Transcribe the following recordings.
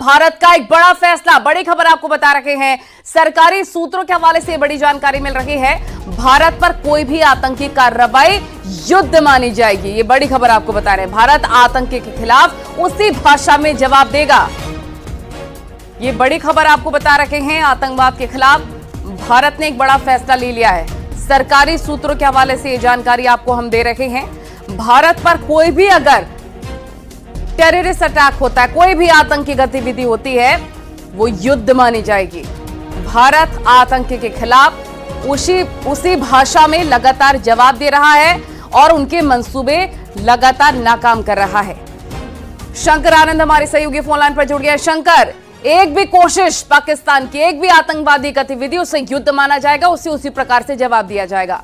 भारत का एक बड़ा फैसला, बड़ी खबर आपको बता रहे हैं। सरकारी सूत्रों के हवाले से बड़ी जानकारी मिल रही है। भारत पर कोई भी आतंकी कार्रवाई युद्ध मानी जाएगी। ये बड़ी खबर आपको बता रहे हैं। भारत आतंकी के खिलाफ उसी भाषा में जवाब देगा। ये बड़ी खबर आपको बता रहे हैं। आतंकवाद के खिलाफ भारत ने एक बड़ा फैसला ले लिया है। सरकारी सूत्रों के हवाले से ये जानकारी आपको हम दे रहे हैं। भारत पर कोई भी अगर टेररिस्ट अटैक होता है, कोई भी आतंकी गतिविधि होती है, वो युद्ध मानी जाएगी। भारत आतंकी के खिलाफ उसी भाषा में लगातार जवाब दे रहा है और उनके मंसूबे लगातार नाकाम कर रहा है। शंकर आनंद हमारे सहयोगी फोन लाइन पर जुड़ गया। शंकर, एक भी कोशिश पाकिस्तान की, एक भी आतंकवादी गतिविधि, उसे युद्ध माना जाएगा, उसी प्रकार से जवाब दिया जाएगा।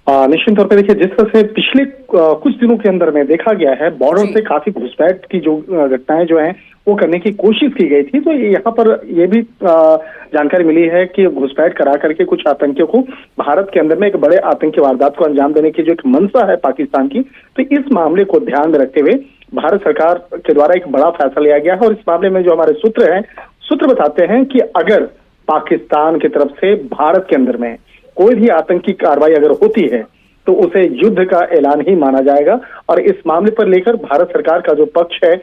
निश्चित तौर पर देखिए, जिस तरह से पिछले कुछ दिनों के अंदर में देखा गया है, बॉर्डर से काफी घुसपैठ की जो घटनाएं जो हैं वो करने की कोशिश की गई थी, तो यहाँ पर ये भी जानकारी मिली है कि घुसपैठ करा करके कुछ आतंकियों को भारत के अंदर में एक बड़े आतंकी वारदात को अंजाम देने की जो एक मंशा है पाकिस्तान की, तो इस मामले को ध्यान में रखते हुए भारत सरकार के द्वारा एक बड़ा फैसला लिया गया है। और इस मामले में जो हमारे सूत्र बताते हैं कि अगर पाकिस्तान की तरफ से भारत के अंदर में कोई भी आतंकी कार्रवाई अगर होती है तो उसे युद्ध का ऐलान ही माना जाएगा। और इस मामले पर लेकर भारत सरकार का जो पक्ष है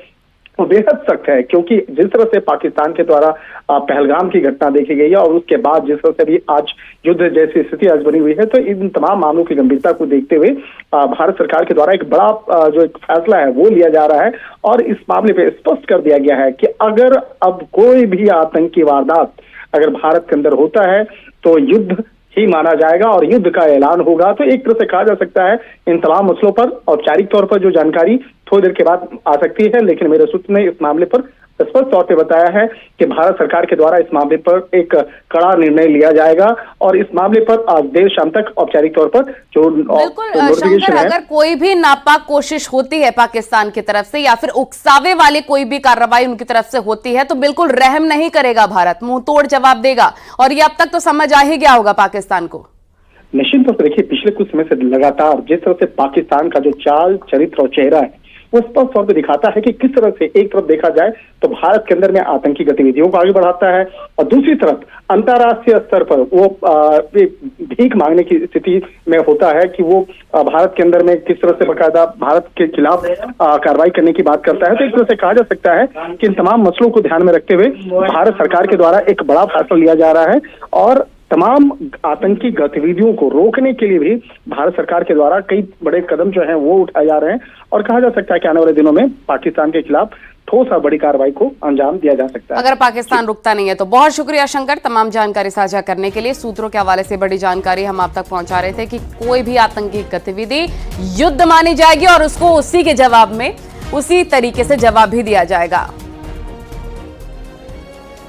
वो बेहद सख्त है, क्योंकि जिस तरह से पाकिस्तान के द्वारा पहलगाम की घटना देखी गई है और उसके बाद जिस तरह से भी आज युद्ध जैसी स्थिति आज बनी हुई है, तो इन तमाम मामलों की गंभीरता को देखते हुए भारत सरकार के द्वारा एक बड़ा जो एक फैसला है वो लिया जा रहा है। और इस मामले पे स्पष्ट कर दिया गया है कि अगर अब कोई भी आतंकी वारदात अगर भारत के अंदर होता है तो युद्ध ही माना जाएगा और युद्ध का ऐलान होगा। तो एक तरह से कहा जा सकता है इन तमाम मसलों पर औपचारिक तौर पर जो जानकारी थोड़ी देर के बाद आ सकती है, लेकिन मेरे सूत्र ने इस मामले पर स्पष्ट तौर पे बताया है कि भारत सरकार के द्वारा इस मामले पर एक कड़ा निर्णय लिया जाएगा और इस मामले पर आज देर शाम तक औपचारिक तौर पर जो नोटिफिकेशन है, अगर कोई भी नापाक कोशिश होती है पाकिस्तान की तरफ से या फिर उकसावे वाली कोई भी कार्रवाई उनकी तरफ से होती है, तो बिल्कुल रहम नहीं करेगा भारत, मुंह तोड़ जवाब देगा। और ये अब तक तो समझ आ ही गया होगा पाकिस्तान को। निश्चित तौर पर देखिए, पिछले कुछ समय से लगातार जिस तरह से पाकिस्तान का जो चाल चरित्र और चेहरा है वो स्पष्ट तौर पर दिखाता है कि किस तरह से एक तरफ देखा जाए तो भारत के अंदर में आतंकी गतिविधियों को आगे बढ़ाता है और दूसरी तरफ अंतर्राष्ट्रीय स्तर पर वो भीख मांगने की स्थिति में होता है कि वो भारत के अंदर में किस तरह से बाकायदा भारत के खिलाफ कार्रवाई करने की बात करता है। तो एक तरह से कहा जा सकता है कि इन तमाम मसलों को ध्यान में रखते हुए भारत सरकार के द्वारा एक बड़ा फैसला लिया जा रहा है और तमाम आतंकी गतिविधियों को रोकने के लिए भी भारत सरकार के द्वारा कई बड़े कदम जो हैं वो उठाए जा रहे हैं और कहा जा सकता है कि आने वाले दिनों में पाकिस्तान के खिलाफ ठोस और बड़ी कार्रवाई को अंजाम दिया जा सकता है अगर पाकिस्तान रुकता नहीं है तो। बहुत शुक्रिया शंकर तमाम जानकारी साझा करने के लिए। सूत्रों के हवाले से बड़ी जानकारी हम आप तक पहुंचा रहे थे कि कोई भी आतंकी गतिविधि युद्ध मानी जाएगी और उसको उसी के जवाब में उसी तरीके से जवाब भी दिया जाएगा।